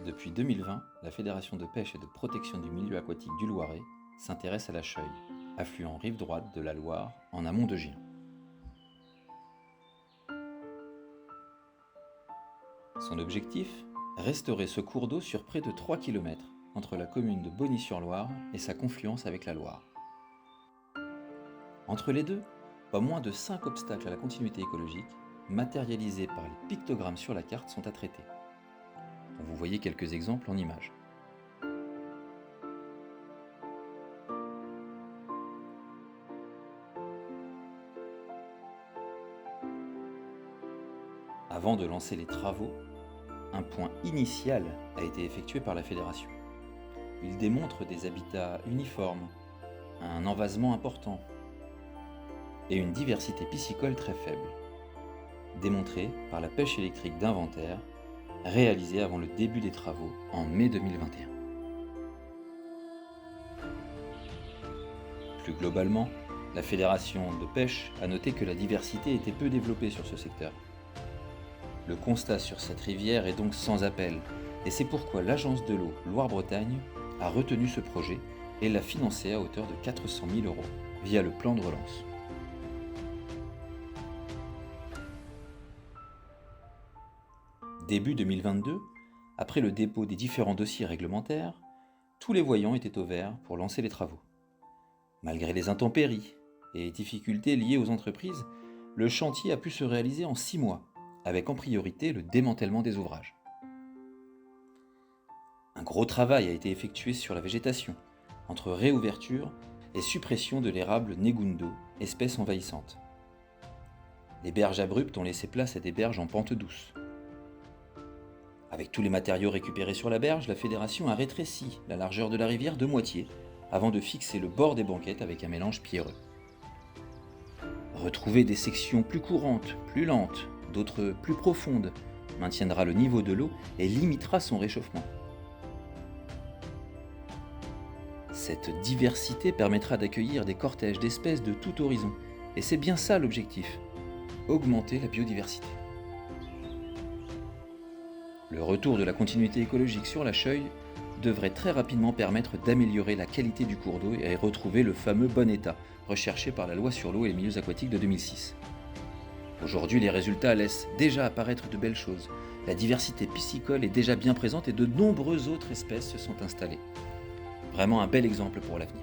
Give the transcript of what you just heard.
Depuis 2020, la Fédération de pêche et de protection du milieu aquatique du Loiret s'intéresse à la Scheuille, affluent rive droite de la Loire en amont de Gien. Son objectif ? Restaurer ce cours d'eau sur près de 3 km entre la commune de Bonny-sur-Loire et sa confluence avec la Loire. Entre les deux, pas moins de 5 obstacles à la continuité écologique, matérialisés par les pictogrammes sur la carte, sont à traiter. Vous voyez quelques exemples en images. Avant de lancer les travaux, un point initial a été effectué par la Fédération. Il démontre des habitats uniformes, un envasement important et une diversité piscicole très faible, démontrée par la pêche électrique d'inventaire réalisée avant le début des travaux en mai 2021. Plus globalement, la Fédération de pêche a noté que la diversité était peu développée sur ce secteur. Le constat sur cette rivière est donc sans appel, et c'est pourquoi l'Agence de l'eau Loire-Bretagne a retenu ce projet et l'a financé à hauteur de 400 000 € via le plan de relance. Début 2022, après le dépôt des différents dossiers réglementaires, tous les voyants étaient au vert pour lancer les travaux. Malgré les intempéries et les difficultés liées aux entreprises, le chantier a pu se réaliser en 6 mois, avec en priorité le démantèlement des ouvrages. Un gros travail a été effectué sur la végétation, entre réouverture et suppression de l'érable Negundo, espèce envahissante. Les berges abruptes ont laissé place à des berges en pente douce. Avec tous les matériaux récupérés sur la berge, la Fédération a rétréci la largeur de la rivière de moitié avant de fixer le bord des banquettes avec un mélange pierreux. Retrouver des sections plus courantes, plus lentes, d'autres plus profondes, maintiendra le niveau de l'eau et limitera son réchauffement. Cette diversité permettra d'accueillir des cortèges d'espèces de tout horizon, et c'est bien ça l'objectif, augmenter la biodiversité. Le retour de la continuité écologique sur la Scheuille devrait très rapidement permettre d'améliorer la qualité du cours d'eau et retrouver le fameux bon état, recherché par la loi sur l'eau et les milieux aquatiques de 2006. Aujourd'hui, les résultats laissent déjà apparaître de belles choses. La diversité piscicole est déjà bien présente et de nombreuses autres espèces se sont installées. Vraiment un bel exemple pour l'avenir.